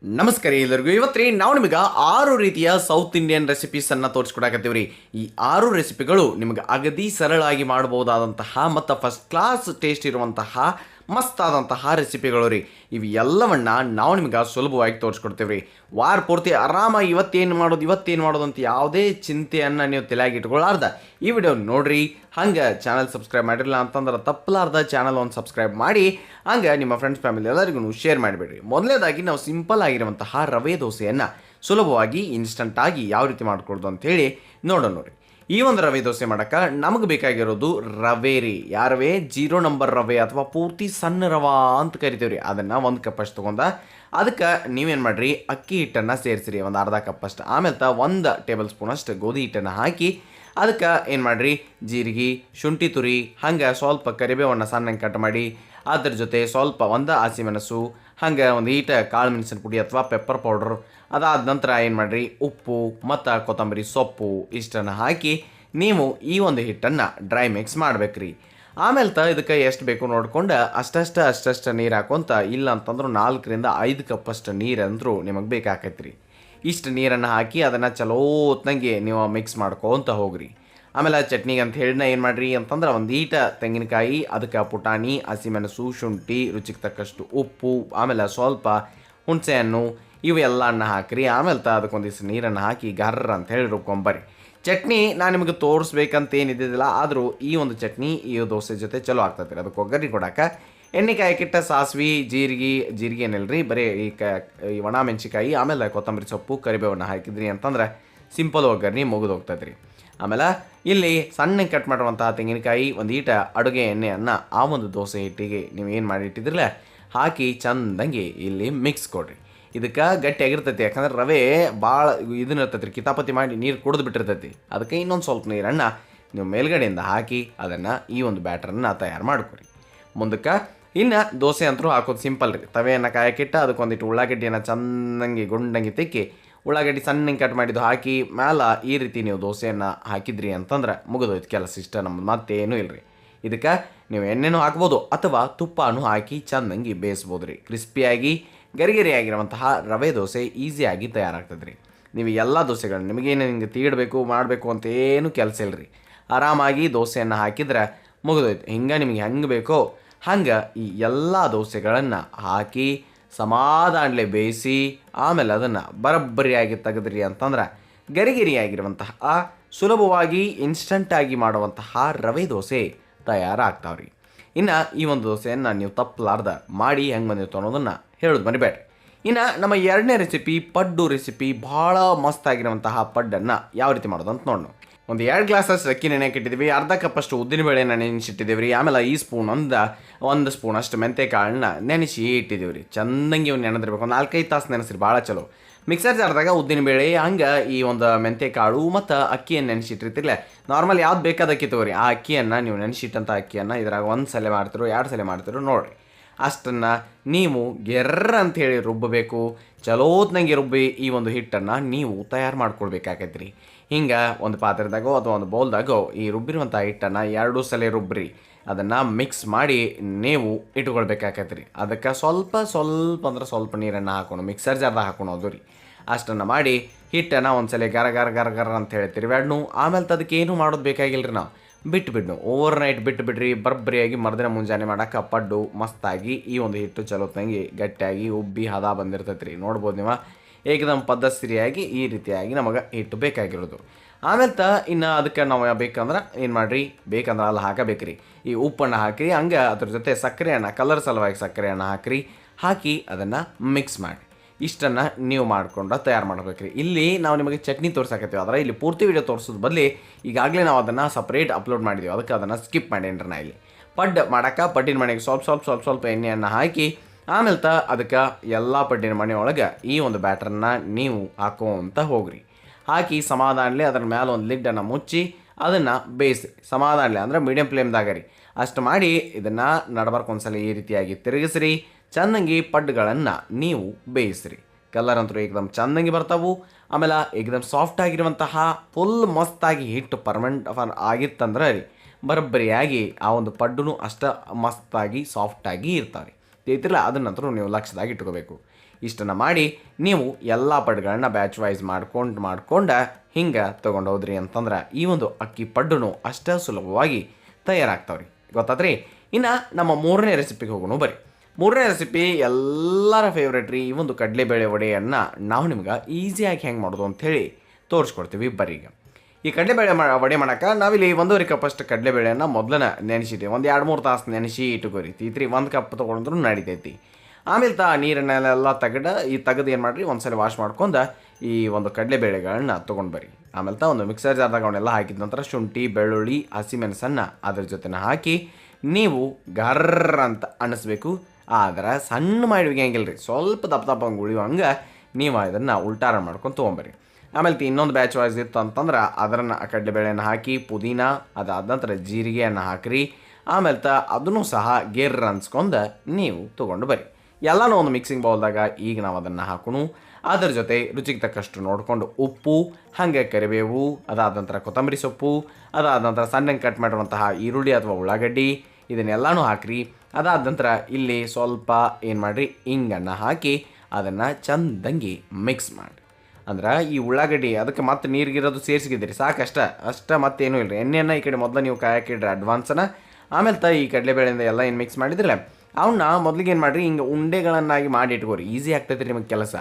ನಮಸ್ಕಾರ ಎಲ್ಲರಿಗೂ. ಇವತ್ತು ನಾವು ನಿಮಗೆ 6 ರೀತಿಯ ಸೌತ್ ಇಂಡಿಯನ್ ರೆಸಿಪೀಸನ್ನು ತೋರಿಸ್ಕೊಡಕತ್ತೀವ್ರಿ. ಈ 6 ರೆಸಿಪಿಗಳು ನಿಮಗೆ ಅಗದಿ ಸರಳಾಗಿ ಮಾಡಬಹುದಾದಂತಹ ಮತ್ತು ಫಸ್ಟ್ ಕ್ಲಾಸ್ ಟೇಸ್ಟ್ ಇರುವಂತಹ ಮಸ್ತ್ ಆದಂತಹ ರೆಸಿಪಿಗಳು ರೀ. ಇವು ಎಲ್ಲವನ್ನ ನಾವು ನಿಮ್ಗೆ ಸುಲಭವಾಗಿ ತೋರಿಸ್ಕೊಡ್ತೇವೆ ರೀ. ವಾರ ಪೂರ್ತಿ ಆರಾಮಾಗಿ ಇವತ್ತೇನು ಮಾಡೋದು ಅಂತ ಯಾವುದೇ ಚಿಂತೆಯನ್ನು ನೀವು ತಲೆಯಾಗಿ ಇಟ್ಕೊಳ್ಳಾರ್ದ ಈ ವಿಡಿಯೋ ನೋಡ್ರಿ. ಹಂಗೆ ಚಾನಲ್ ಸಬ್ಸ್ಕ್ರೈಬ್ ಮಾಡಿರಲಿಲ್ಲ ಅಂತಂದ್ರೆ ತಪ್ಪಲಾರ್ದ ಚಾನಲ್ ಒಂದು ಸಬ್ಸ್ಕ್ರೈಬ್ ಮಾಡಿ, ಹಂಗೆ ನಿಮ್ಮ ಫ್ರೆಂಡ್ಸ್ ಫ್ಯಾಮಿಲಿ ಎಲ್ಲರಿಗೂ ಶೇರ್ ಮಾಡಿಬಿಡ್ರಿ. ಮೊದಲನೇದಾಗಿ ನಾವು ಸಿಂಪಲ್ ಆಗಿರುವಂತಹ ರವೆ ದೋಸೆಯನ್ನು ಸುಲಭವಾಗಿ ಇನ್ಸ್ಟಂಟಾಗಿ ಯಾವ ರೀತಿ ಮಾಡ್ಕೊಳ್ದು ಅಂಥೇಳಿ ನೋಡೋಣ ನೋಡಿ. ಈ ಒಂದು ರವೆ ದೋಸೆ ಮಾಡೋಕ್ಕೆ ನಮಗೆ ಬೇಕಾಗಿರೋದು ರವೆ ರೀ. ಯಾರವೇ 0 ನಂಬರ್ ರವೆ ಅಥವಾ ಪೂರ್ತಿ ಸಣ್ಣ ರವೆ ಅಂತ ಕರಿತೀವಿ ರೀ. ಅದನ್ನು 1 ಕಪ್ ಅಷ್ಟು ತೊಗೊಂಡ ಅದಕ್ಕೆ ನೀವೇನು ಮಾಡಿರಿ, ಅಕ್ಕಿ ಹಿಟ್ಟನ್ನು ಸೇರಿಸಿರಿ ಒಂದು ಅರ್ಧ ಕಪ್ ಅಷ್ಟು. ಆಮೇಲೆ 1 ಟೇಬಲ್ ಸ್ಪೂನ್ ಅಷ್ಟು ಗೋಧಿ ಹಿಟ್ಟನ್ನು ಹಾಕಿ ಅದಕ್ಕೆ ಏನು ಮಾಡಿರಿ, ಜೀರಿಗೆ, ಶುಂಠಿ ತುರಿ, ಹಂಗೆ ಸ್ವಲ್ಪ ಕರಿಬೇವನ್ನು ಸಣ್ಣಗೆ ಕಟ್ ಮಾಡಿ, ಅದ್ರ ಜೊತೆ ಸ್ವಲ್ಪ 1 ಹಸಿಮೆಣಸು, ಹಂಗೆ ಒಂದು ಈಟ ಕಾಳು ಮೆಣಸಿನ ಪುಡಿ ಅಥವಾ ಪೆಪ್ಪರ್ ಪೌಡ್ರ್, ಅದಾದ ನಂತರ ಏನು ಮಾಡಿರಿ, ಉಪ್ಪು ಮತ್ತು ಕೊತ್ತಂಬರಿ ಸೊಪ್ಪು ಇಷ್ಟನ್ನು ಹಾಕಿ ನೀವು ಈ ಒಂದು ಹಿಟ್ಟನ್ನು ಡ್ರೈ ಮಿಕ್ಸ್ ಮಾಡ್ಬೇಕ್ರಿ. ಆಮೇಲೆ ಇದಕ್ಕೆ ಎಷ್ಟು ಬೇಕು ನೋಡ್ಕೊಂಡು ಅಷ್ಟಷ್ಟು ನೀರು ಹಾಕೊಂತ, ಇಲ್ಲ ಅಂತಂದ್ರೆ 4 ರಿಂದ 5 ಕಪ್ಪಷ್ಟು ನೀರಂದ್ರೂ ನಿಮಗೆ ಬೇಕಾಕೈತ್ರಿ. ಇಷ್ಟು ನೀರನ್ನು ಹಾಕಿ ಅದನ್ನು ಚಲೋತ್ನಂಗೆ ನೀವು ಮಿಕ್ಸ್ ಮಾಡ್ಕೊತ ಹೋಗ್ರಿ. ಆಮೇಲೆ ಚಟ್ನಿಗೆ ಅಂತ ಹೇಳಿನ ಏನು ಮಾಡಿರಿ ಅಂತಂದ್ರೆ ಒಂದು ಈಟ ತೆಂಗಿನಕಾಯಿ, ಅದಕ್ಕೆ ಪುಟಾಣಿ, ಹಸಿಮೆಣಸು, ಶುಂಠಿ, ರುಚಿಗೆ ತಕ್ಕಷ್ಟು ಉಪ್ಪು, ಆಮೇಲೆ ಸ್ವಲ್ಪ ಹುಣಸೆ ಹಣ್ಣು ಇವೆಲ್ಲನ್ನ ಹಾಕಿರಿ. ಆಮೇಲೆ ಅದಕ್ಕೊಂದಿಷ್ಟು ನೀರನ್ನು ಹಾಕಿ ಗರ್ರ ಅಂತ ಹೇಳಿ ರುಬ್ಕೊಂಬರಿ. ಚಟ್ನಿ ನಾನು ನಿಮಗೆ ತೋರಿಸ್ಬೇಕಂತ ಏನಿದ್ದಿಲ್ಲ, ಆದರೂ ಈ ಒಂದು ಚಟ್ನಿ ಈ ದೋಸೆ ಜೊತೆ ಚಲೋ ಆಗ್ತದೆ ರೀ. ಅದಕ್ಕೆ ಒಗ್ಗರಣೆ ಕೊಡೋಕೆ ಎಣ್ಣೆ ಕಾಯಕ್ಕಿಟ್ಟ ಸಾಸಿವೆ, ಜೀರಿಗೆ ಏನಿಲ್ಲರಿ, ಬರೀ ಈ ಒಣ ಮೆಣಸಿಕಾಯಿ, ಆಮೇಲೆ ಕೊತ್ತಂಬರಿ ಸೊಪ್ಪು, ಕರಿಬೇವನ್ನು ಹಾಕಿದ್ರಿ ಅಂತಂದ್ರೆ ಸಿಂಪಲ್ ಒಗ್ಗರಣೆ ಮುಗಿದು ಹೋಗ್ತದೆ ರೀ. ಆಮೇಲೆ ಇಲ್ಲಿ ಸಣ್ಣ ಕಟ್ ಮಾಡಿರುವಂತಹ ತೆಂಗಿನಕಾಯಿ, ಒಂದು ಈಟ ಅಡುಗೆ ಎಣ್ಣೆಯನ್ನು ಆ ಒಂದು ದೋಸೆ ಹಿಟ್ಟಿಗೆ ನೀವು ಏನು ಮಾಡಿ ಇಟ್ಟಿದ್ರಲ್ಲ ಹಾಕಿ ಚಂದಂಗೆ ಇಲ್ಲಿ ಮಿಕ್ಸ್ ಕೊಡ್ರಿ. ಇದಕ್ಕೆ ಗಟ್ಟಿಯಾಗಿರ್ತೈತಿ, ಯಾಕಂದ್ರೆ ರವೆ ಭಾಳ ಇದನ್ನ ಇರ್ತೈತಿ ರೀ, ಕಿತಾಪತಿ ಮಾಡಿ ನೀರು ಕುಡಿದು ಬಿಟ್ಟಿರ್ತೈತಿ. ಅದಕ್ಕೆ ಇನ್ನೊಂದು ಸ್ವಲ್ಪ ನೀರನ್ನು ನೀವು ಮೇಲ್ಗಡೆಯಿಂದ ಹಾಕಿ ಅದನ್ನು ಈ ಒಂದು ಬ್ಯಾಟರನ್ನು ತಯಾರು ಮಾಡ್ಕೊರಿ. ಮುಂದಕ್ಕೆ ಇನ್ನು ದೋಸೆ ಅಂತರೂ ಹಾಕೋದು ಸಿಂಪಲ್ ರೀ. ತವೆಯನ್ನು ಕಾಯಕ್ಕಿಟ್ಟ ಅದಕ್ಕೊಂದಿಟ್ಟು ಉಳ್ಳಾಗಡ್ಡಿಯನ್ನು ಚಂದಂಗೆ ಗುಂಡಂಗೆ ತಿಕ್ಕಿ ಉಳ್ಳಾಗಡ್ಡಿ ಸಣ್ಣಗೆ ಕಟ್ ಮಾಡಿದ್ದು ಹಾಕಿ ಮ್ಯಾಲ ಈ ರೀತಿ ನೀವು ದೋಸೆಯನ್ನು ಹಾಕಿದ್ರಿ ಅಂತಂದ್ರೆ ಮುಗಿದೋಯ್ತು ಕೆಲಸ. ಇಷ್ಟ ನಮ್ಮದು ಮತ್ತೇನೂ ಇಲ್ಲರಿ. ಇದಕ್ಕೆ ನೀವು ಎಣ್ಣೆನೂ ಹಾಕ್ಬೋದು ಅಥವಾ ತುಪ್ಪನೂ ಹಾಕಿ ಚಂದಂಗೆ ಬೇಯಿಸ್ಬೋದು ರೀ. ಕ್ರಿಸ್ಪಿಯಾಗಿ ಗರಿಗರಿಯಾಗಿರುವಂತಹ ರವೆ ದೋಸೆ ಈಸಿಯಾಗಿ ತಯಾರಾಗ್ತದೆ ರೀ. ನೀವು ಎಲ್ಲ ದೋಸೆಗಳನ್ನ ನಿಮಗೇನು ಹಿಂಗೆ ತೀಡಬೇಕು ಮಾಡಬೇಕು ಅಂತ ಏನು ಕೆಲಸ ಇಲ್ಲ ರೀ. ಆರಾಮಾಗಿ ದೋಸೆಯನ್ನು ಹಾಕಿದ್ರೆ ಮುಗಿದೋಯ್ತು. ಹಿಂಗೆ ನಿಮಗೆ ಹೆಂಗೆ ಬೇಕೋ ಹಂಗೆ ಈ ಎಲ್ಲ ದೋಸೆಗಳನ್ನು ಹಾಕಿ ಸಮಾಧಾನಲೆ ಬೇಯಿಸಿ ಆಮೇಲೆ ಅದನ್ನು ಬರಬ್ಬರಿಯಾಗಿ ತೆಗೆದ್ರಿ ಅಂತಂದ್ರೆ ಗರಿಗರಿಯಾಗಿರುವಂತಹ ಸುಲಭವಾಗಿ ಇನ್ಸ್ಟಂಟಾಗಿ ಮಾಡುವಂತಹ ರವೆ ದೋಸೆ ತಯಾರಾಗ್ತಾವ್ರಿ. ಇನ್ನು ಈ ಒಂದು ದೋಸೆಯನ್ನು ನೀವು ತಪ್ಪಲಾರ್ದ ಮಾಡಿ ಹೆಂಗೆ ಬಂದಿತ್ತು ಅನ್ನೋದನ್ನು ಹೇಳೋದು ಮರಿಬೇಡ್ರಿ. ಇನ್ನು ನಮ್ಮ 2ನೇ ರೆಸಿಪಿ ಪಡ್ಡು ರೆಸಿಪಿ. ಭಾಳ ಮಸ್ತಾಗಿರುವಂತಹ ಪಡ್ಡನ್ನು ಯಾವ ರೀತಿ ಮಾಡೋದು ಅಂತ ನೋಡೋಣ. ಒಂದು 2 ಗ್ಲಾಸಷ್ಟು ಅಕ್ಕಿ ನೆನೆಯಕ್ಕೆ ಇಟ್ಟಿದ್ದೀವಿ, ಅರ್ಧ ಕಪ್ಪಷ್ಟು ಉದ್ದಿನಬೇಳೆನ ನೆನೆಸಿಟ್ಟಿದ್ದೀವಿ ರೀ. ಆಮೇಲೆ ಈ ಸ್ಪೂನ್ ಒಂದು ಸ್ಪೂನ್ ಅಷ್ಟು ಮೆಂತೆಕಾಳನ್ನ ನೆನೆಸಿ ಇಟ್ಟಿದ್ದೀವಿ ರೀ. ಚಂದಂಗೆ ಇವ್ನು ನೆನೆದಿರ್ಬೇಕು, ಒಂದು 4-5 ತಾಸು ನೆನೆಸ್ರಿ, ಭಾಳ ಚಲೋ. ಮಿಕ್ಸರ್ ಜಾರ್ದಾಗ ಉದ್ದಿನಬೇಳೆ, ಹಂಗೆ ಈ ಒಂದು ಮೆಂತೆಕಾಳು ಮತ್ತು ಅಕ್ಕಿಯನ್ನು ನೆನೆಸಿಟ್ಟಿರ್ತಿರ್ಲೆ, ನಾರ್ಮಲ್ ಯಾವ್ದು ಬೇಕಾದ ಅಕ್ಕಿ ತೊಗೊರಿ. ಆ ಅಕ್ಕಿಯನ್ನು ನೀವು ನೆನೆಸಿಟ್ಟಂಥ ಅಕ್ಕಿಯನ್ನು ಇದ್ರಾಗ 1 ಸಲ ಮಾಡ್ತಿರೋ 2 ಸಲ ಮಾಡ್ತಿರೋ ನೋಡಿರಿ. ಅಷ್ಟನ್ನು ನೀವು ಗೆರ್ರ ಅಂಥೇಳಿ ರುಬ್ಬಬೇಕು. ಚಲೋತ್ನಂಗೆ ರುಬ್ಬಿ ಈ ಒಂದು ಹಿಟ್ಟನ್ನು ನೀವು ತಯಾರು ಮಾಡ್ಕೊಳ್ಬೇಕಾಗೈತೆ ರೀ. ಹಿಂಗೆ ಒಂದು ಪಾತ್ರೆದಾಗೋ ಅಥವಾ ಒಂದು ಬೌಲ್ದಾಗೋ ಈ ರುಬ್ಬಿರುವಂಥ ಹಿಟ್ಟನ್ನು 2 ಸಲ ರುಬ್ಬ್ರಿ. ಅದನ್ನು ಮಿಕ್ಸ್ ಮಾಡಿ ನೀವು ಇಟ್ಕೊಳ್ಬೇಕಾಗೈತೆ ರೀ. ಅದಕ್ಕೆ ಸ್ವಲ್ಪ ನೀರನ್ನು ಹಾಕೋಣ, ಮಿಕ್ಸರ್ ಜಾರ್ದಾಗ ಹಾಕೊಳೋದು ರೀ. ಅಷ್ಟನ್ನು ಮಾಡಿ ಹಿಟ್ಟನ್ನು ಒಂದು ಸಲ ಗರ ಅಂತ ಹೇಳಿ ತಿರುವಾಡ್ನು. ಆಮೇಲೆ ಅದಕ್ಕೆ ಏನೂ ಮಾಡೋದು ಬೇಕಾಗಿಲ್ಲ ರೀ. ನಾವು ಬಿಟ್ಟು ಓವರ್ ನೈಟ್ ಬಿಟ್ಬಿಡ್ರಿ. ಬರಬ್ಬರಿಯಾಗಿ ಮರ್ದಿನ ಮುಂಜಾನೆ ಮಾಡೋಕೆ ಪಡ್ಡು ಮಸ್ತಾಗಿ ಈ ಒಂದು ಹಿಟ್ಟು ಚಲೋತ್ನಂಗೆ ಗಟ್ಟಿಯಾಗಿ ಉಬ್ಬಿ ಹದ ಬಂದಿರ್ತೈತೆ ರೀ. ನೋಡ್ಬೋದು ನೀವು ಏಕದಮ್ ಪದ್ಧತಿಯಾಗಿ ಈ ರೀತಿಯಾಗಿ ನಮಗೆ ಹಿಟ್ಟು ಬೇಕಾಗಿರೋದು. ಆಮೇಲೆ ಇನ್ನು ಅದಕ್ಕೆ ನಾವು ಬೇಕಂದ್ರೆ ಏನು ಮಾಡಿರಿ, ಬೇಕಂದ್ರೆ ಅಲ್ಲಿ ಹಾಕಬೇಕ್ರಿ. ಈ ಉಪ್ಪನ್ನು ಹಾಕಿರಿ, ಹಂಗೆ ಅದ್ರ ಜೊತೆ ಸಕ್ಕರೆಯನ್ನು ಕಲರ್ ಸಲುವಾಗಿ ಸಕ್ಕರೆಯನ್ನು ಹಾಕಿ ಅದನ್ನು ಮಿಕ್ಸ್ ಮಾಡಿ ಇಷ್ಟನ್ನು ನೀವು ಮಾಡ್ಕೊಂಡು ತಯಾರು ಮಾಡ್ಬೇಕ್ರಿ. ಇಲ್ಲಿ ನಾವು ನಿಮಗೆ ಚಟ್ನಿ ತೋರ್ಸಾಕತ್ತೀವಿ, ಆದರೆ ಇಲ್ಲಿ ಪೂರ್ತಿ ವಿಡಿಯೋ ತೋರಿಸೋದು ಬದಲಿ ಈಗಾಗಲೇ ನಾವು ಅದನ್ನು ಸಪ್ರೇಟ್ ಅಪ್ಲೋಡ್ ಮಾಡಿದ್ದೀವಿ. ಅದಕ್ಕೆ ಅದನ್ನು ಸ್ಕಿಪ್ ಮಾಡೇನ್ರಿ. ನಾ ಇಲ್ಲಿ ಪಡ್ಡಿನ ಮನೆಗೆ ಸ್ವಲ್ಪ ಎಣ್ಣೆಯನ್ನು ಹಾಕಿ ಆಮೇಲೆ ಅದಕ್ಕೆ ಎಲ್ಲ ಪಡ್ಡಿನ ಮನೆ ಒಳಗೆ ಈ ಒಂದು ಬ್ಯಾಟ್ರನ್ನ ನೀವು ಹಾಕೋಂತ ಹೋಗ್ರಿ. ಹಾಕಿ ಸಮಾಧಾನಲೆ ಅದರ ಮೇಲೆ ಒಂದು ಲಿಡ್ಡನ್ನು ಮುಚ್ಚಿ ಅದನ್ನು ಬೇಯಿಸಿ ಸಮಾಧಾನಲೆ, ಅಂದರೆ ಮೀಡಿಯಮ್ ಫ್ಲೇಮ್ದಾಗ ರೀ. ಅಷ್ಟು ಮಾಡಿ ಇದನ್ನು ನಡಬರ್ಕೊಂದ್ಸಲ ಈ ರೀತಿಯಾಗಿ ತಿರುಗಿಸ್ರಿ. ಚಂದಂಗಿ ಪಡ್ಡುಗಳನ್ನು ನೀವು ಬೇಯಿಸ್ರಿ. ಕಲರ್ ಅಂತೂ ಏಕದಮ್ ಚಂದಂಗಿ ಬರ್ತಾವು. ಆಮೇಲೆ ಏಕದಮ್ ಸಾಫ್ಟ್ ಆಗಿರುವಂತಹ ಫುಲ್ ಮಸ್ತಾಗಿ ಹಿಟ್ಟು ಪರ್ಮನೆಂಟ್ ಆಗಿತ್ತಂದ್ರೆ ರೀ ಬರಬ್ಬರಿಯಾಗಿ ಆ ಒಂದು ಪಡ್ಡು ಅಷ್ಟು ಮಸ್ತಾಗಿ ಸಾಫ್ಟಾಗಿ ಇರ್ತಾವೆ ರೀ. ತಿಳಿತಿಲ್ಲ, ಅದನ್ನಂತರೂ ನೀವು ಲಕ್ಷದಾಗಿ ಇಟ್ಕೋಬೇಕು. ಇಷ್ಟನ್ನು ಮಾಡಿ ನೀವು ಎಲ್ಲ ಪಡ್ಗಳನ್ನ ಬ್ಯಾಚ್ ವೈಸ್ ಮಾಡ್ಕೊಂಡು ಹಿಂಗೆ ತೊಗೊಂಡು ಹೋದ್ರಿ ಅಂತಂದ್ರೆ ಈ ಒಂದು ಅಕ್ಕಿ ಪಡ್ಡು ಅಷ್ಟೇ ಸುಲಭವಾಗಿ ತಯಾರಾಗ್ತಾವ್ರಿ. ಗೊತ್ತಾದ್ರಿ? ಇನ್ನು ನಮ್ಮ ಮೂರನೇ ರೆಸಿಪಿಗೆ ಹೋಗೋಣ ಬರ್ರಿ. ಮೂರನೇ ರೆಸಿಪಿ ಎಲ್ಲರ ಫೇವ್ರೇಟ್ ರೀ. ಈ ಒಂದು ಕಡಲೆಬೇಳೆ ವಡೆಯನ್ನು ನಾವು ನಿಮ್ಗೆ ಈಸಿಯಾಗಿ ಹೆಂಗೆ ಮಾಡೋದು ಅಂಥೇಳಿ ತೋರಿಸ್ಕೊಡ್ತೀವಿ ಬರ್ರಿ. ಈಗ ಈ ಕಡಲೆಬೇಳೆ ವಡೆ ಮಾಡೋಕೆ ನಾವಿಲ್ಲಿ 1.5 ಕಪ್ ಅಷ್ಟು ಕಡಲೆಬೇಳೆಯನ್ನು ಮೊದಲನೇ ನೆನೆಸಿದ್ದೀವಿ. ಒಂದು 2-3 ತಾಸು ನೆನೆಸಿ ಇಟ್ಕೊರಿತೀತ್ರಿ. 1 ಕಪ್ ತೊಗೊಂಡ್ರೂ ನಡಿತೈತಿ. ಆಮೇಲೆ ನೀರನ್ನೆಲ್ಲ ತೆಗೆದು ಏನು ಮಾಡಿರಿ, ಒಂದ್ಸಲ ವಾಶ್ ಮಾಡ್ಕೊಂಡು ಈ ಒಂದು ಕಡಲೆಬೇಳೆಗಳನ್ನ ತೊಗೊಂಡು ಬರ್ರಿ. ಆಮೇಲೆ ಒಂದು ಮಿಕ್ಸರ್ ಜಾರ್ದಾಗ ಅವನ್ನೆಲ್ಲ ಹಾಕಿದ ನಂತರ ಶುಂಠಿ, ಬೆಳ್ಳುಳ್ಳಿ, ಹಸಿಮೆಣಸನ್ನು ಅದ್ರ ಜೊತೆ ಹಾಕಿ ನೀವು ಗರ್ರ ಅಂತ ಅನ್ನಿಸ್ಬೇಕು. ಆದ್ರೆ ಸಣ್ಣ ಮಾಡಿ ಹೆಂಗಿಲ್ಲ ರೀ, ಸ್ವಲ್ಪ ದಪ್ಪ ಉಳಿಯುವಂಗೆ ನೀವು ಇದನ್ನು ಉಲ್ಟಾರ ಮಾಡ್ಕೊಂಡು ತೊಗೊಂಬರ್ರಿ. ಆಮೇಲೆ ಇನ್ನೊಂದು ಬ್ಯಾಚ್ ವೈಸ್ ಇತ್ತು ಅಂತಂದ್ರೆ ಅದನ್ನು ಕಡಲೆಬೇಳೆಯನ್ನು ಹಾಕಿ ಪುದೀನ, ಅದಾದ ನಂತರ ಜೀರಿಗೆಯನ್ನು ಹಾಕಿರಿ. ಆಮೇಲೆ ಅದನ್ನು ಸಹ ಗೇರ್ರ ಅನ್ಸ್ಕೊಂಡು ನೀವು ತೊಗೊಂಡು ಬರ್ರಿ. ಎಲ್ಲನೂ ಒಂದು ಮಿಕ್ಸಿಂಗ್ ಬೌಲ್ದಾಗ ಈಗ ನಾವು ಅದನ್ನು ಹಾಕೋಣ. ಅದರ ಜೊತೆ ರುಚಿಗೆ ತಕ್ಕಷ್ಟು ನೋಡಿಕೊಂಡು ಉಪ್ಪು, ಹಾಗೆ ಕರಿಬೇವು, ಅದಾದ ನಂತರ ಕೊತ್ತಂಬರಿ ಸೊಪ್ಪು, ಅದಾದ ನಂತರ ಸಣ್ಣಗೆ ಕಟ್ ಮಾಡಿರುವಂತಹ ಈರುಳ್ಳಿ ಅಥವಾ ಉಳ್ಳಾಗಡ್ಡಿ ಇದನ್ನೆಲ್ಲನೂ ಹಾಕಿರಿ. ಅದಾದ ನಂತರ ಇಲ್ಲಿ ಸ್ವಲ್ಪ ಏನು ಮಾಡಿರಿ, ಹಿಂಗನ್ನು ಹಾಕಿ ಅದನ್ನು ಚಂದಂಗಿ ಮಿಕ್ಸ್ ಮಾಡಿ. ಅಂದ್ರೆ ಈ ಉಳ್ಳಾಗಡ್ಡಿ ಅದಕ್ಕೆ ಮತ್ತೆ ನೀರಿಗಿರೋದು ಸೇರಿಸಿದ್ರಿ ಸಾಕಷ್ಟ ಮತ್ತೇನೂ ಇಲ್ಲ ರೀ. ಎಣ್ಣೆಯನ್ನು ಈ ಕಡೆ ಮೊದಲು ನೀವು ಕಾಯಕ್ಕಿಡ್ರಿ ಅಡ್ವಾನ್ಸನ್ನು. ಆಮೇಲೆ ಈ ಕಡಲೆಬೇಳೆಯಿಂದ ಎಲ್ಲ ಏನು ಮಿಕ್ಸ್ ಮಾಡಿದ್ರಲ್ಲ ಅವನ್ನ ಮೊದಲಿಗೆ ಏನು ಮಾಡಿರಿ, ಹಿಂಗೆ ಉಂಡೆಗಳನ್ನಾಗಿ ಮಾಡಿ ಇಟ್ಕೋರಿ. ಈಸಿ ಆಗ್ತೈತೆ ರೀ ನಿಮಗೆ ಕೆಲಸ.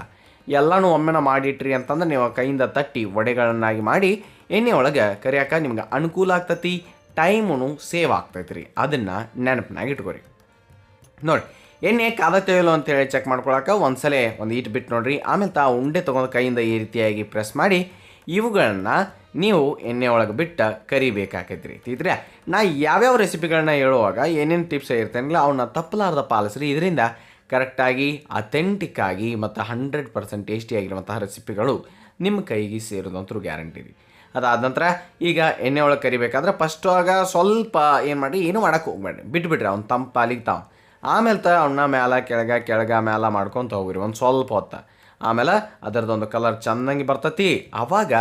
ಎಲ್ಲನೂ ಒಮ್ಮೆನ ಮಾಡಿಟ್ರಿ ಅಂತಂದ್ರೆ ನೀವು ಕೈಯಿಂದ ತಟ್ಟಿ ವಡೆಗಳನ್ನಾಗಿ ಮಾಡಿ ಎಣ್ಣೆ ಒಳಗೆ ಕರಿಯಾಕ ನಿಮ್ಗೆ ಅನುಕೂಲ ಆಗ್ತೈತಿ, ಟೈಮೂ ಸೇವ್ ಆಗ್ತೈತೆ ರೀ. ಅದನ್ನು ನೆನಪಿನಾಗ ಇಟ್ಕೋರಿ. ನೋಡಿ ಎಣ್ಣೆ ಕಾದತ್ತೇವಿಲ್ಲ ಅಂತೇಳಿ ಚೆಕ್ ಮಾಡ್ಕೊಳಕ್ಕೆ ಒಂದ್ಸಲ ಒಂದು ಈಟ್ ಬಿಟ್ಟು ನೋಡಿರಿ. ಆಮೇಲೆ ಉಂಡೆ ತೊಗೊಂಡು ಕೈಯಿಂದ ಈ ರೀತಿಯಾಗಿ ಪ್ರೆಸ್ ಮಾಡಿ ಇವುಗಳನ್ನ ನೀವು ಎಣ್ಣೆ ಒಳಗೆ ಬಿಟ್ಟು ಕರಿಬೇಕಾಕೈತ್ರಿ. ತಿದ್ರೆ ನಾ ಯಾವ್ಯಾವ ರೆಸಿಪಿಗಳನ್ನ ಹೇಳುವಾಗ ಏನೇನು ಟಿಪ್ಸ್ ಇರ್ತೇನಿಲ್ಲ ಅವನ್ನ ತಪ್ಪಲಾರ್ದ ಪಾಲಿಸ್ರಿ. ಇದರಿಂದ ಕರೆಕ್ಟಾಗಿ ಅಥೆಂಟಿಕ್ಕಾಗಿ ಮತ್ತು 100% ಟೇಸ್ಟಿಯಾಗಿರುವಂತಹ ರೆಸಿಪಿಗಳು ನಿಮ್ಮ ಕೈಗೆ ಸೇರೋದಂತರೂ ಗ್ಯಾರಂಟಿ ರೀ. ಅದಾದ ನಂತರ ಈಗ ಎಣ್ಣೆ ಒಳಗೆ ಕರಿಬೇಕಾದ್ರೆ ಫಸ್ಟಾಗ ಸ್ವಲ್ಪ ಏನು ಮಾಡಿ, ಏನೂ ಮಾಡೋಕ್ಕೆ ಹೋಗ್ಬೇಡ್ರಿ, ಬಿಟ್ಬಿಡ್ರಿ ಅವ್ನು ತಂಪಾಲಿಗೆ ತಾವು. ಆಮೇಲೆ ಅವನ್ನ ಮ್ಯಾಲ ಕೆಳಗೆ ಮ್ಯಾಲ ಮಾಡ್ಕೊತ ಹೋಗ್ರಿ ಒಂದು ಸ್ವಲ್ಪ ಹೊತ್ತು. ಆಮೇಲೆ ಅದರದ್ದೊಂದು ಕಲರ್ ಚೆಂದಂಗೆ ಬರ್ತೈತಿ. ಆವಾಗ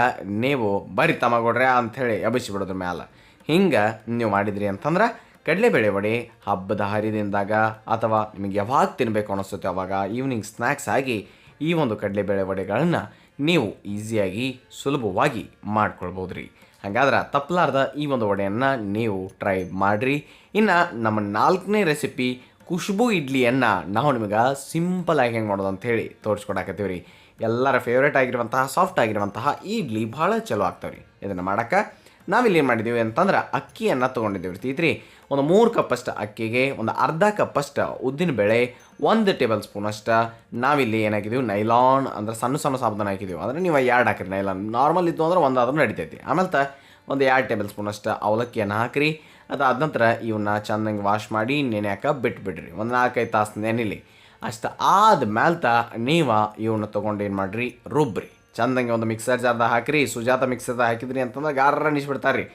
ನೀವು ಬರಿ ತಮಗೊಡ್ರೆ ಅಂಥೇಳಿ ಎಬ್ಬಿಸಿಬಿಡೋದ್ರ ಮ್ಯಾಲ. ಹಿಂಗೆ ನೀವು ಮಾಡಿದ್ರಿ ಅಂತಂದ್ರೆ ಕಡಲೆಬೇಳೆ ವಡೆ ಹಬ್ಬದ ಹರಿದಿಂದಾಗ ಅಥವಾ ನಿಮಗೆ ಯಾವಾಗ ತಿನ್ನಬೇಕು ಅನ್ನಿಸುತ್ತೆ ಅವಾಗ ಈವ್ನಿಂಗ್ ಸ್ನ್ಯಾಕ್ಸ್ ಆಗಿ ಈ ಒಂದು ಕಡಲೆಬೇಳೆ ವಡೆಗಳನ್ನು ನೀವು ಈಸಿಯಾಗಿ ಸುಲಭವಾಗಿ ಮಾಡ್ಕೊಳ್ಬೋದು ರೀ. ಹಾಗಾದ್ರೆ ತಪ್ಪಲಾರ್ದ ಈ ಒಂದು ವಡೆಯನ್ನು ನೀವು ಟ್ರೈ ಮಾಡಿರಿ. ಇನ್ನು ನಮ್ಮ 4ನೇ ರೆಸಿಪಿ ಖುಷ್ಬು ಇಡ್ಲಿಯನ್ನು ನಾವು ನಿಮಗೆ ಸಿಂಪಲಾಗಿ ಹೆಂಗೆ ಮಾಡೋದು ಅಂಥೇಳಿ ತೋರಿಸ್ಕೊಡಾಕತ್ತೀವಿ ರೀ. ಎಲ್ಲರ ಫೇವ್ರೇಟ್ ಆಗಿರುವಂತಹ ಸಾಫ್ಟ್ ಆಗಿರುವಂತಹ ಈ ಇಡ್ಲಿ ಭಾಳ ಚಲೋ ಆಗ್ತಾವೆ ರೀ. ಇದನ್ನು ಮಾಡೋಕ್ಕೆ ನಾವಿಲ್ಲಿ ಏನು ಮಾಡಿದ್ದೀವಿ ಅಂತಂದ್ರೆ ಅಕ್ಕಿಯನ್ನು ತೊಗೊಂಡಿದ್ದೀವಿ ರೀ. ಒಂದು 3 ಕಪ್ಪಷ್ಟು ಅಕ್ಕಿಗೆ ಒಂದು ಅರ್ಧ ಕಪ್ಪಷ್ಟು ಉದ್ದಿನಬೇಳೆ, 1 ಟೇಬಲ್ ಸ್ಪೂನಷ್ಟು ನಾವಿಲ್ಲಿ ಏನಾಕಿದ್ದೀವಿ ನೈಲಾನ್ ಅಂದರೆ ಸಣ್ಣ ಸಾಬೂನು ಹಾಕಿದ್ದೀವಿ. ಅಂದರೆ ನೀವು 2 ಹಾಕಿರಿ. ನೈಲಾನ್ ನಾರ್ಮಲ್ ಇತ್ತು ಅಂದ್ರೆ 1 ಆದ್ರೂ ನಡಿತೈತಿ. ಆಮೇಲೆ ಒಂದು 2 ಟೇಬಲ್ ಸ್ಪೂನಷ್ಟು ಅವಲಕ್ಕಿಯನ್ನು ಹಾಕಿರಿ. ಅದಾದ ನಂತರ ಇವನ್ನ ಚೆಂದಂಗೆ ವಾಶ್ ಮಾಡಿ ನೆನೆಯಾಕ ಬಿಟ್ಬಿಡ್ರಿ. ಒಂದು 4-5 ತಾಸು ನೆನಿಲಿ. ಅಷ್ಟು ಆದ್ಮೇಲೆ ನೀವು ಇವನ್ನ ತೊಗೊಂಡು ಏನು ಮಾಡಿರಿ, ರುಬ್ಬ್ರಿ. ಚೆಂದಂಗೆ ಒಂದು ಮಿಕ್ಸರ್ ಜಾರ್ದಾಗ ಹಾಕಿರಿ. ಸುಜಾತ ಮಿಕ್ಸರ್ದಾಗ ಹಾಕಿದ್ರಿ ಅಂತಂದ್ರೆ ಗಾರ ನಿಷ್ಬಿಡ್ತಾರೆ ರೀ.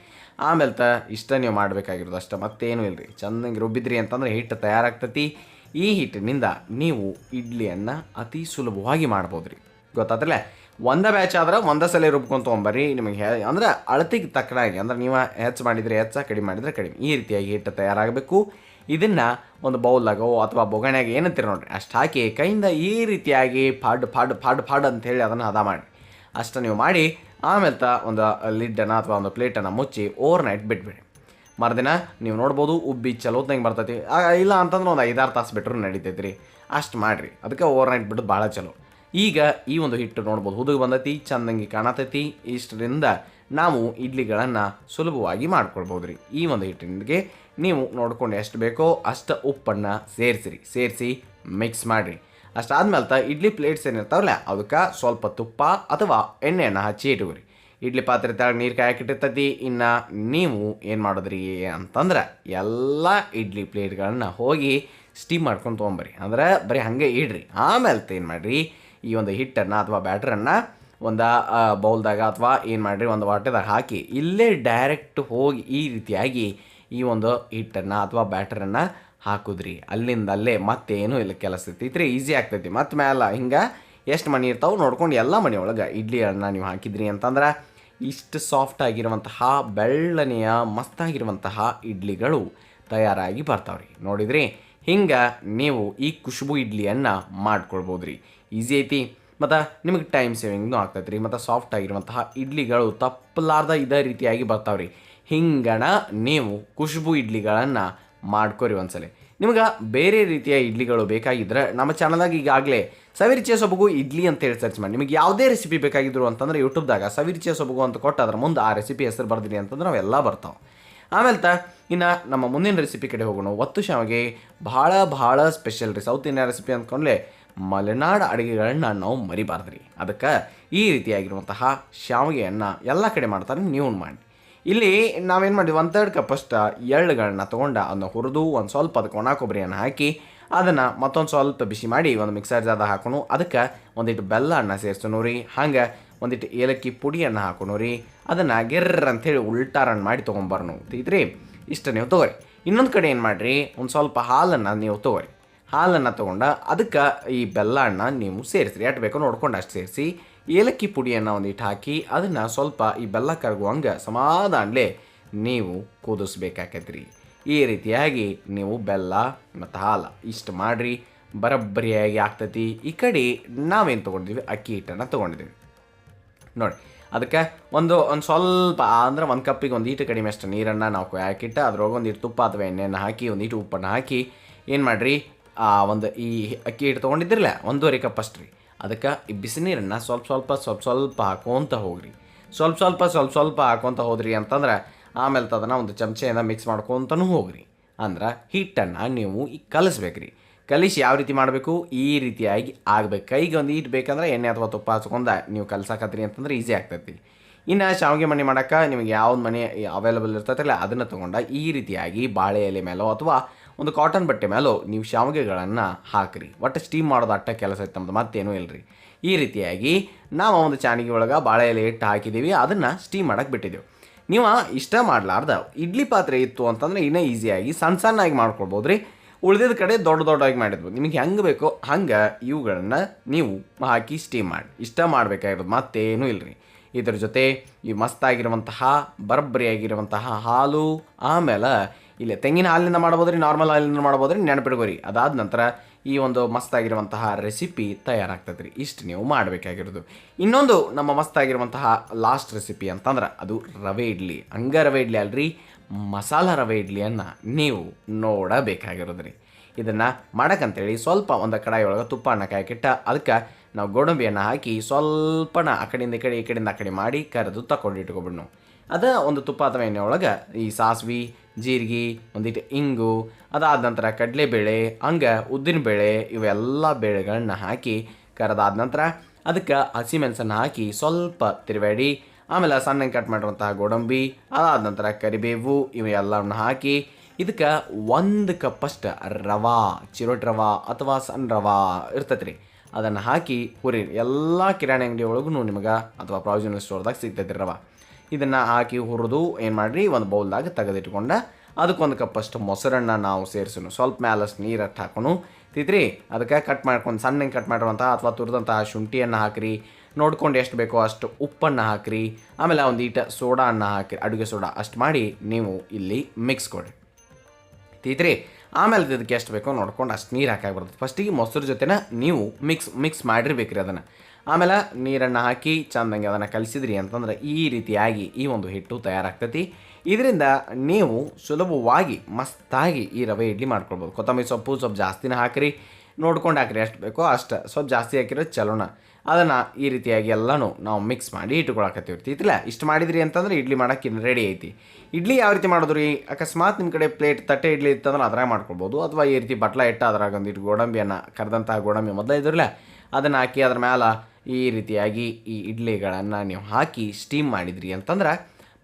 ಆಮೇಲೆ ಇಷ್ಟ ನೀವು ಮಾಡಬೇಕಾಗಿರೋದು ಅಷ್ಟೇ, ಮತ್ತೇನೂ ಇಲ್ಲ ರೀ. ಚೆಂದಂಗೆ ರುಬ್ಬಿದ್ರಿ ಅಂತಂದ್ರೆ ಹಿಟ್ಟು ತಯಾರಾಗ್ತೈತಿ. ಈ ಹಿಟ್ಟಿನಿಂದ ನೀವು ಇಡ್ಲಿಯನ್ನು ಅತಿ ಸುಲಭವಾಗಿ ಮಾಡ್ಬೋದು ರೀ. ಗೊತ್ತಾದ್ರಲ್ಲ, ಒಂದೇ ಬ್ಯಾಚ್ ಆದ್ರೆ ಒಂದೇ ಸಲ ರುಬ್ಕೊಂಡು ತೊಗೊಂಬರ್ರಿ. ನಿಮಗೆ ಅಂದ್ರೆ ಅಳತೆಗೆ ತಕ್ಕನಾಗಿ, ಅಂದ್ರೆ ನೀವು ಹೆಚ್ಚು ಮಾಡಿದರೆ ಹೆಚ್ಚು, ಕಡಿಮೆ ಮಾಡಿದರೆ ಕಡಿಮೆ, ಈ ರೀತಿಯಾಗಿ ಹಿಟ್ಟು ತಯಾರಾಗಬೇಕು. ಇದನ್ನು ಒಂದು ಬೌಲಾಗೋ ಅಥವಾ ಬೊಗಣೆಯಾಗ ಏನಂತೀರಿ ನೋಡಿರಿ ಅಷ್ಟು ಹಾಕಿ ಕೈಯಿಂದ ಈ ರೀತಿಯಾಗಿ ಫಾಡ್ ಅಂಥೇಳಿ ಅದನ್ನು ಹದ ಮಾಡಿ ಅಷ್ಟು ನೀವು ಮಾಡಿ ಆಮೇಲೆ ಒಂದು ಲಿಡ್ಡನ್ನು ಅಥವಾ ಒಂದು ಪ್ಲೇಟನ್ನು ಮುಚ್ಚಿ ಓವರ್ನೈಟ್ ಬಿಟ್ಬಿಡಿ. ಮರುದಿನ ನೀವು ನೋಡ್ಬೋದು ಉಬ್ಬಿ ಚಲೋತ್ನಂಗೆ ಬರ್ತೈತಿ. ಇಲ್ಲ ಅಂತಂದ್ರೆ ಒಂದು 5-6 ತಾಸು ಬಿಟ್ಟರು ನಡಿತೈತಿ ರೀ. ಅಷ್ಟು ಮಾಡಿರಿ. ಅದಕ್ಕೆ ಓವರ್ನೈಟ್ ಬಿಡೋದು ಭಾಳ ಚಲೋ. ಈಗ ಈ ಒಂದು ಹಿಟ್ಟು ನೋಡ್ಬೋದು ಹುದುగు ಬಂದೈತಿ, ಚಂದಂಗಿ ಕಾಣತೈತಿ. ಇಷ್ಟರಿಂದ ನಾವು ಇಡ್ಲಿಗಳನ್ನು ಸುಲಭವಾಗಿ ಮಾಡ್ಕೊಳ್ಬೋದು ರೀ. ಈ ಒಂದು ಹಿಟ್ಟಿನಿಗೆ ನೀವು ನೋಡ್ಕೊಂಡು ಎಷ್ಟು ಬೇಕೋ ಅಷ್ಟು ಉಪ್ಪನ್ನು ಸೇರಿಸಿ ಮಿಕ್ಸ್ ಮಾಡಿರಿ. ಅಷ್ಟಾದ್ಮೇಲೆ ಇಡ್ಲಿ ಪ್ಲೇಟ್ಸ್ ಏನಿರ್ತಾವಲ್ಲ ಅದಕ್ಕೆ ಸ್ವಲ್ಪ ತುಪ್ಪ ಅಥವಾ ಎಣ್ಣೆಯನ್ನು ಹಚ್ಚಿ ಇಟ್ಕೊರಿ. ಇಡ್ಲಿ ಪಾತ್ರೆ ತೆಳಗೆ ನೀರು ಕಾಯಕ್ಕಿಟ್ಟಿರ್ತೈತಿ. ಇನ್ನು ನೀವು ಏನು ಮಾಡೋದ್ರಿ ಅಂತಂದ್ರೆ ಎಲ್ಲ ಇಡ್ಲಿ ಪ್ಲೇಟ್ಗಳನ್ನು ಹೋಗಿ ಸ್ಟೀಮ್ ಮಾಡ್ಕೊಂಡು ತೊಗೊಂಬರ್ರಿ. ಅಂದ್ರೆ ಬರೀ ಹಾಗೆ ಇಡ್ರಿ. ಆಮೇಲೆ ಏನು ಮಾಡಿರಿ, ಈ ಒಂದು ಹಿಟ್ಟನ್ನು ಅಥವಾ ಬ್ಯಾಟ್ರನ್ನು ಒಂದು ಬೌಲ್ದಾಗ ಅಥವಾ ಏನು ಮಾಡಿರಿ ಒಂದು ವಾಟೆದಾಗ ಹಾಕಿ ಇಲ್ಲೇ ಡೈರೆಕ್ಟ್ ಹೋಗಿ ಈ ರೀತಿಯಾಗಿ ಈ ಒಂದು ಹಿಟ್ಟನ್ನು ಅಥವಾ ಬ್ಯಾಟ್ರನ್ನು ಹಾಕುದ್ರಿ. ಅಲ್ಲಿಂದ ಅಲ್ಲೇ ಮತ್ತೇನು ಇಲ್ಲ ಕೆಲಸ ಇರ್ತೈತ್ರಿ. ಈಸಿ ಆಗ್ತೈತಿ. ಮತ್ತು ಮೇಲೆ ಹಿಂಗೆ ಎಷ್ಟು ಮನೆ ಇರ್ತಾವೆ ನೋಡ್ಕೊಂಡು ಎಲ್ಲ ಮನೆ ಒಳಗೆ ಇಡ್ಲಿಯನ್ನು ನೀವು ಹಾಕಿದ್ರಿ ಅಂತಂದ್ರೆ ಇಷ್ಟು ಸಾಫ್ಟ್ ಆಗಿರುವಂತಹ ಬೆಳ್ಳನೆಯ ಮಸ್ತಾಗಿರುವಂತಹ ಇಡ್ಲಿಗಳು ತಯಾರಾಗಿ ಬರ್ತಾವ್ರಿ. ನೋಡಿದ್ರಿ, ಹಿಂಗೆ ನೀವು ಈ ಖುಷ್ಬು ಇಡ್ಲಿಯನ್ನು ಮಾಡ್ಕೊಳ್ಬೋದು ರೀ. ಈಸಿ ಐತಿ ಮತ್ತು ನಿಮಗೆ ಟೈಮ್ ಸೇವಿಂಗ್ನೂ ಆಗ್ತೈತೆ ರೀ. ಮತ್ತು ಸಾಫ್ಟ್ ಆಗಿರುವಂತಹ ಇಡ್ಲಿಗಳು ತಪ್ಪಲಾರ್ದ ಇದೇ ರೀತಿಯಾಗಿ ಬರ್ತಾವೆ ರೀ. ಹಿಂಗಣ ನೀವು ಖುಷ್ಬು ಇಡ್ಲಿಗಳನ್ನು ಮಾಡ್ಕೊರಿ ಒಂದ್ಸಲ. ನಿಮ್ಗೆ ಬೇರೆ ರೀತಿಯ ಇಡ್ಲಿಗಳು ಬೇಕಾಗಿದ್ದರೆ ನಮ್ಮ ಚಾನಲ್ದಾಗ ಈಗಾಗಲೇ ಸವಿರುಚಿಯ ಸೊಬಗು ಇಡ್ಲಿ ಅಂತೇಳಿ ಸರ್ಚ್ ಮಾಡಿ. ನಿಮಗೆ ಯಾವುದೇ ರೆಸಿಪಿ ಬೇಕಾಗಿದ್ರು ಅಂತಂದ್ರೆ ಯೂಟ್ಯೂಬ್ದಾಗ ಸವಿರುಚಿಯ ಸೊಬಗು ಅಂತ ಕೊಟ್ಟು ಅದ್ರ ಮುಂದೆ ಆ ರೆಸಿಪಿ ಹೆಸರು ಬರ್ದಿರಿ ಅಂತಂದ್ರೆ ಅವೆಲ್ಲ ಬರ್ತಾವೆ. ಆಮೇಲೆ ಇನ್ನು ನಮ್ಮ ಮುಂದಿನ ರೆಸಿಪಿ ಕಡೆ ಹೋಗೋಣ. ಒತ್ತು ಶಾವಿಗೆ ಭಾಳ ಸ್ಪೆಷಲ್ ರೀ. ಸೌತ್ ಇಂಡಿಯನ್ ರೆಸಿಪಿ ಅಂದ್ಕೊಂಡ್ಲೆ ಮಲೆನಾಡು ಅಡುಗೆಗಳನ್ನ ನಾವು ಮರಿಬಾರ್ದು ರೀ. ಅದಕ್ಕೆ ಈ ರೀತಿಯಾಗಿರುವಂತಹ ಶಾವಿಗೆಯನ್ನು ಎಲ್ಲ ಕಡೆ ಮಾಡ್ತಾರೆ, ನೀವು ಮಾಡಿ. ಇಲ್ಲಿ ನಾವೇನು ಮಾಡಿದ್ವಿ, 1/3 ಕಪ್ ಅಷ್ಟು ಎಳ್ಳುಗಳನ್ನ ತೊಗೊಂಡು ಅದನ್ನು ಹುರಿದು ಒಂದು ಸ್ವಲ್ಪ ಅದಕ್ಕೆ ಒಣ ಕೊಬ್ಬರಿಯನ್ನು ಹಾಕಿ ಅದನ್ನು ಮತ್ತೊಂದು ಸ್ವಲ್ಪ ಬಿಸಿ ಮಾಡಿ ಒಂದು ಮಿಕ್ಸರ್ ಜಾರ್ದಾಗ ಹಾಕೋಣ. ಅದಕ್ಕೆ ಒಂದಿಟ್ಟು ಬೆಲ್ಲವನ್ನು ಸೇರಿಸೋಣ ರೀ. ಹಂಗೆ ಒಂದಿಟ್ಟು ಏಲಕ್ಕಿ ಪುಡಿಯನ್ನು ಹಾಕೋಣ ರೀ. ಅದನ್ನು ಗೆರ್ರ ಅಂಥೇಳಿ ಉಲ್ಟಾ ರನ್ ಮಾಡಿ ತೊಗೊಂಬರ್ನು ಐತ್ರಿ. ಇಷ್ಟು ನೀವು ತೊಗೊರಿ. ಇನ್ನೊಂದು ಕಡೆ ಏನು ಮಾಡಿರಿ, ಒಂದು ಸ್ವಲ್ಪ ಹಾಲನ್ನು ನೀವು ತೊಗೊರಿ. ಹಾಲನ್ನು ತೊಗೊಂಡು ಅದಕ್ಕೆ ಈ ಬೆಲ್ಲವನ್ನು ನೀವು ಸೇರಿಸ್ರಿ. ಎಷ್ಟು ಬೇಕೋ ನೋಡ್ಕೊಂಡು ಅಷ್ಟು ಸೇರಿಸಿ ಏಲಕ್ಕಿ ಪುಡಿಯನ್ನು ಒಂದಿಟ್ಟು ಹಾಕಿ ಅದನ್ನು ಸ್ವಲ್ಪ ಈ ಬೆಲ್ಲ ಕರಗುವಂಗೆ ಸಮಾಧಾನಲೇ ನೀವು ಕುದಿಸ್ಬೇಕಾಕೈತ್ರಿ. ಈ ರೀತಿಯಾಗಿ ನೀವು ಬೆಲ್ಲ ಮತ್ತು ಹಾಲು ಇಷ್ಟು ಮಾಡಿರಿ, ಬರಬ್ಬರಿಯಾಗಿ ಆಗ್ತೈತಿ. ಈ ಕಡೆ ನಾವೇನು ತೊಗೊಂಡಿದ್ದೀವಿ, ಅಕ್ಕಿ ಹಿಟ್ಟನ್ನು ತೊಗೊಂಡಿದ್ದೀವಿ ನೋಡಿ. ಅದಕ್ಕೆ ಒಂದು ಸ್ವಲ್ಪ ಅಂದ್ರೆ 1 ಕಪ್ಪಿಗೆ ಒಂದು ಈಟು ಕಡಿಮೆ ಅಷ್ಟು ನೀರನ್ನು ನಾವು ಹಾಕಿಟ್ಟು ಅದ್ರೊಳಗೆ ಒಂದಿಟ್ಟು ತುಪ್ಪ ಅಥವಾ ಎಣ್ಣೆಯನ್ನು ಹಾಕಿ ಒಂದಿಟ್ಟು ಉಪ್ಪನ್ನು ಹಾಕಿ ಏನು ಮಾಡಿರಿ, ಒಂದು ಈ ಅಕ್ಕಿ ಹಿಟ್ಟು ತೊಗೊಂಡಿದ್ದಿರಲ್ಲ 1.5 ಕಪ್ ಅಷ್ಟು ರೀ. ಅದಕ್ಕೆ ಈ ಬಿಸಿ ನೀರನ್ನು ಸ್ವಲ್ಪ ಹಾಕೋಂತ ಹೋಗ್ರಿ. ಸ್ವಲ್ಪ ಹಾಕೋಂತ ಹೋದ್ರಿ ಅಂತಂದ್ರೆ ಆಮೇಲೆ ಅದನ್ನು ಒಂದು ಚಮಚೆಯಿಂದ ಮಿಕ್ಸ್ ಮಾಡ್ಕೊತನೂ ಹೋಗ್ರಿ. ಅಂದ್ರೆ ಹಿಟ್ಟನ್ನು ನೀವು ಈಗ ಕಲಿಸ್ಬೇಕ್ರಿ. ಕಲಿಸಿ ಯಾವ ರೀತಿ ಮಾಡಬೇಕು, ಈ ರೀತಿಯಾಗಿ ಆಗಬೇಕು. ಕೈಗೆ ಒಂದು ಈಟ್ ಬೇಕಂದ್ರೆ ಎಣ್ಣೆ ಅಥವಾ ತುಪ್ಪ ಹಚ್ಕೊಂಡು ನೀವು ಕಲ್ಸಾಕತ್ರಿ ಅಂತಂದ್ರೆ ಈಸಿ ಆಗ್ತೈತಿ. ಇನ್ನು ಶಾವಿಗೆ ಮನೆ ಮಾಡೋಕೆ ನಿಮಗೆ ಯಾವ್ದು ಮನೆ ಅವೈಲೇಬಲ್ ಇರ್ತೈತಲ್ಲ ಅದನ್ನು ತೊಗೊಂಡು ಈ ರೀತಿಯಾಗಿ ಬಾಳೆ ಎಲೆ ಮೇಲೋ ಅಥವಾ ಒಂದು ಕಾಟನ್ ಬಟ್ಟೆ ಮೇಲೋ ನೀವು ಶಾವಿಗೆಗಳನ್ನು ಹಾಕಿರಿ. ಒಟ್ಟು ಸ್ಟೀಮ್ ಮಾಡೋದು ಅಟ್ಟ ಕೆಲಸ ಐತೆ ನಮ್ಮದು, ಮತ್ತೇನೂ ಇಲ್ಲರಿ. ಈ ರೀತಿಯಾಗಿ ನಾವು ಒಂದು ಚಾಣಿಗೆ ಒಳಗೆ ಬಾಳೆ ಎಲೆ ಇಟ್ಟು ಹಾಕಿದ್ದೀವಿ, ಅದನ್ನು ಸ್ಟೀಮ್ ಮಾಡೋಕ್ಕೆ ಬಿಟ್ಟಿದ್ದೆವು. ನೀವು ಇಷ್ಟ ಮಾಡಲಾರ್ದ ಇಡ್ಲಿ ಪಾತ್ರೆ ಇತ್ತು ಅಂತಂದರೆ ಇನ್ನೂ ಈಸಿಯಾಗಿ ಸಣ್ಣಾಗಿ ಮಾಡ್ಕೊಳ್ಬೋದು ರೀ. ಉಳಿದಿದ್ದ ಕಡೆ ದೊಡ್ಡದಾಗಿ ಮಾಡಿದ್ಬೋದು. ನಿಮಗೆ ಹೆಂಗೆ ಬೇಕೋ ಹಂಗೆ ಇವುಗಳನ್ನು ನೀವು ಹಾಕಿ ಸ್ಟೀಮ್ ಮಾಡಿ ಇಷ್ಟ ಮಾಡಬೇಕಾಗಿರೋದು, ಮತ್ತೇನೂ ಇಲ್ಲರಿ. ಇದ್ರ ಜೊತೆ ಈ ಮಸ್ತಾಗಿರುವಂತಹ ಬರಬ್ಬರಿಯಾಗಿರುವಂತಹ ಹಾಲು, ಆಮೇಲೆ ಇಲ್ಲಿ ತೆಂಗಿನ ಹಾಲಿನಿಂದ ಮಾಡ್ಬೋದು ರೀ, ನಾರ್ಮಲ್ ಹಾಲಿನಿಂದ ಮಾಡ್ಬೋದು ರೀ, ನೆನಪಿಡ್ಕೋರಿ. ಅದಾದ ನಂತರ ಈ ಒಂದು ಮಸ್ತಾಗಿರುವಂತಹ ರೆಸಿಪಿ ತಯಾರಾಗ್ತದೆ ರೀ. ಇಷ್ಟು ನೀವು ಮಾಡಬೇಕಾಗಿರೋದು. ಇನ್ನೊಂದು ನಮ್ಮ ಮಸ್ತಾಗಿರುವಂತಹ ಲಾಸ್ಟ್ ರೆಸಿಪಿ ಅಂತಂದ್ರೆ ಅದು ರವೆ ಇಡ್ಲಿ. ರವೆ ಇಡ್ಲಿ ಅಲ್ರಿ, ಮಸಾಲ ರವೆ ಇಡ್ಲಿಯನ್ನು ನೀವು ನೋಡಬೇಕಾಗಿರೋದು ರೀ. ಇದನ್ನು ಮಾಡೋಕ್ಕಂತೇಳಿ ಸ್ವಲ್ಪ ಒಂದು ಕಡಾಯಿ ಒಳಗೆ ತುಪ್ಪವನ್ನು ಕಾಯ್ಕಿಟ್ಟ ಅದಕ್ಕೆ ನಾವು ಗೋಡಂಬಿಯನ್ನು ಹಾಕಿ ಸ್ವಲ್ಪನ ಆ ಕಡೆಯಿಂದ ಈ ಕಡೆಯಿಂದ ಆ ಕಡೆ ಮಾಡಿ ಕರೆದು ತಗೊಂಡಿಟ್ಕೊಬಿಡ್ನು. ಅದ ಒಂದು ತುಪ್ಪ ಅಥವಾ ಎಣ್ಣೆ ಒಳಗೆ ಈ ಸಾಸಿವೆ, ಜೀರಿಗೆ, ಒಂದಿಟ್ಟು ಇಂಗು, ಅದಾದ ನಂತರ ಕಡಲೆಬೇಳೆ, ಉದ್ದಿನಬೇಳೆ ಇವೆಲ್ಲ ಬೇಳೆಗಳನ್ನ ಹಾಕಿ ಕರೆದಾದ ನಂತರ ಅದಕ್ಕೆ ಹಸಿಮೆಣಸನ್ನು ಹಾಕಿ ಸ್ವಲ್ಪ ತಿರುವಾಡಿ, ಆಮೇಲೆ ಸಣ್ಣ ಕಟ್ ಮಾಡಿರುವಂತಹ ಗೋಡಂಬಿ, ಅದಾದ ನಂತರ ಕರಿಬೇವು ಇವೆಲ್ಲವನ್ನು ಹಾಕಿ ಇದಕ್ಕೆ 1 ಕಪ್ಪಷ್ಟು ರವಾ, ಚಿರೋಟಿ ರವಾ ಅಥವಾ ಸಣ್ಣ ರವಾ ಇರ್ತೈತೆ ರೀ, ಅದನ್ನು ಹಾಕಿ ಹುರಿ. ಎಲ್ಲ ಕಿರಾಣಿ ಅಂಗಡಿ ಒಳಗೂ ನಿಮಗೆ ಅಥವಾ ಪ್ರಾವಿಷನಲ್ ಸ್ಟೋರ್ದಾಗ ಸಿಗ್ತೈತೆ ರವಾ. ಇದನ್ನು ಹಾಕಿ ಹುರಿದು ಏನು ಮಾಡಿರಿ, ಒಂದು ಬೌಲ್ದಾಗ ತೆಗೆದಿಟ್ಕೊಂಡು ಅದಕ್ಕೊಂದು ಕಪ್ಪಷ್ಟು ಮೊಸರನ್ನು ನಾವು ಸೇರಿಸೋಣ. ಸ್ವಲ್ಪ ಮ್ಯಾಲಷ್ಟು ನೀರಟ್ಟು ಹಾಕೋಣ ತಿತ್ರಿ. ಅದಕ್ಕೆ ಕಟ್ ಮಾಡ್ಕೊಂಡು ಸಣ್ಣ ಕಟ್ ಮಾಡಿರುವಂಥ ಅಥವಾ ತುರಿದಂತಹ ಶುಂಠಿಯನ್ನು ಹಾಕಿರಿ. ನೋಡ್ಕೊಂಡು ಎಷ್ಟು ಬೇಕೋ ಅಷ್ಟು ಉಪ್ಪನ್ನು ಹಾಕಿರಿ. ಆಮೇಲೆ ಒಂದು ಈಟ ಸೋಡಾವನ್ನು ಹಾಕಿ, ಅಡುಗೆ ಸೋಡಾ ಅಷ್ಟು ಮಾಡಿ ನೀವು ಇಲ್ಲಿ ಮಿಕ್ಸ್ ಕೊಡಿರಿ ತೀತ್ರಿ. ಆಮೇಲೆ ಇದಕ್ಕೆ ಎಷ್ಟು ಬೇಕೋ ನೋಡ್ಕೊಂಡು ಅಷ್ಟು ನೀರು ಹಾಕಿ ಬರ್ತದೆ. ಫಸ್ಟಿಗೆ ಮೊಸರು ಜೊತೆನ ನೀವು ಮಿಕ್ಸ್ ಮಾಡಿರ್ಬೇಕ್ರಿ ಅದನ್ನು. ಆಮೇಲೆ ನೀರನ್ನು ಹಾಕಿ ಚೆಂದಂಗೆ ಅದನ್ನು ಕಲಿಸಿದ್ರಿ ಅಂತಂದ್ರೆ ಈ ರೀತಿಯಾಗಿ ಈ ಒಂದು ಹಿಟ್ಟು ತಯಾರಾಗ್ತೈತಿ. ಇದರಿಂದ ನೀವು ಸುಲಭವಾಗಿ ಮಸ್ತಾಗಿ ಈ ರವೆ ಇಡ್ಲಿ ಮಾಡ್ಕೊಳ್ಬೋದು. ಕೊತ್ತಂಬರಿ ಸೊಪ್ಪು ಸ್ವಲ್ಪ ಜಾಸ್ತಿನ ಹಾಕಿರಿ, ನೋಡ್ಕೊಂಡು ಹಾಕಿರಿ, ಎಷ್ಟು ಬೇಕೋ ಅಷ್ಟು. ಸ್ವಲ್ಪ ಜಾಸ್ತಿ ಹಾಕಿರೋ ಚಲೋನ. ಅದನ್ನು ಈ ರೀತಿಯಾಗಿ ಎಲ್ಲನೂ ನಾವು ಮಿಕ್ಸ್ ಮಾಡಿ ಇಟ್ಕೊಳಕತ್ತೀವಿರ್ತಿಲ್ಲ. ಇಷ್ಟು ಮಾಡಿದ್ರಿ ಅಂತಂದ್ರೆ ಇಡ್ಲಿ ಮಾಡೋಕ್ಕೆ ರೆಡಿ ಐತಿ. ಇಡ್ಲಿ ಯಾವ ರೀತಿ ಮಾಡೋದು ರೀ, ಅಕಸ್ಮಾತ್ ನಿಮ್ಮ ಕಡೆ ಪ್ಲೇಟ್ ತಟ್ಟೆ ಇಡ್ಲಿ ಇತ್ತಂದ್ರೆ ಅದ್ರಾಗ ಮಾಡ್ಕೊಳ್ಬೋದು. ಅಥವಾ ಈ ರೀತಿ ಬಟ್ಲ ಇಟ್ಟು ಅದ್ರಾಗ ಒಂದಿಟ್ಟು ಗೋಡಂಬಿಯನ್ನು ಕರೆದಂತಹ ಗೋಡಂಬಿ ಮೊದಲೇ ಇದ್ರಲ್ಲ ಅದನ್ನು ಹಾಕಿ ಅದ್ರ ಮೇಲೆ ಈ ರೀತಿಯಾಗಿ ಈ ಇಡ್ಲಿಗಳನ್ನು ನೀವು ಹಾಕಿ ಸ್ಟೀಮ್ ಮಾಡಿದ್ರಿ ಅಂತಂದ್ರೆ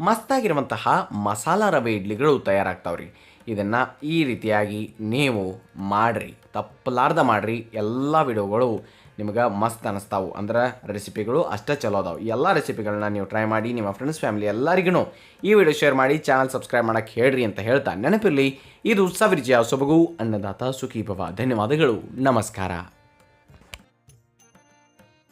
ಮಸ್ತಾಗಿರುವಂತಹ ಮಸಾಲ ರವೆ ಇಡ್ಲಿಗಳು ತಯಾರಾಗ್ತಾವ್ರಿ. ಇದನ್ನು ಈ ರೀತಿಯಾಗಿ ನೀವು ಮಾಡಿರಿ, ತಪ್ಪಲಾರ್ದ ಮಾಡಿರಿ. ಎಲ್ಲ ವಿಡಿಯೋಗಳು ನಿಮಗೆ ಮಸ್ತ್ ಅನ್ನಿಸ್ತಾವು. ಅಂದ್ರೆ ರೆಸಿಪಿಗಳು ಅಷ್ಟೇ ಚಲೋ ಅದಾವೆ. ಎಲ್ಲ ರೆಸಿಪಿಗಳನ್ನ ನೀವು ಟ್ರೈ ಮಾಡಿ ನಿಮ್ಮ ಫ್ರೆಂಡ್ಸ್ ಫ್ಯಾಮಿಲಿ ಎಲ್ಲರಿಗೂ ಈ ವಿಡಿಯೋ ಶೇರ್ ಮಾಡಿ, ಚಾನಲ್ ಸಬ್ಸ್ಕ್ರೈಬ್ ಮಾಡೋಕ್ಕೆ ಹೇಳ್ರಿ ಅಂತ ಹೇಳ್ತಾ ನೆನಪಿರಲಿ, ಇದು ಸವಿರುಚಿಯ ಸೊಬಗು ಅನ್ನದಾತ ಸುಖೀಭವ. ಧನ್ಯವಾದಗಳು, ನಮಸ್ಕಾರ.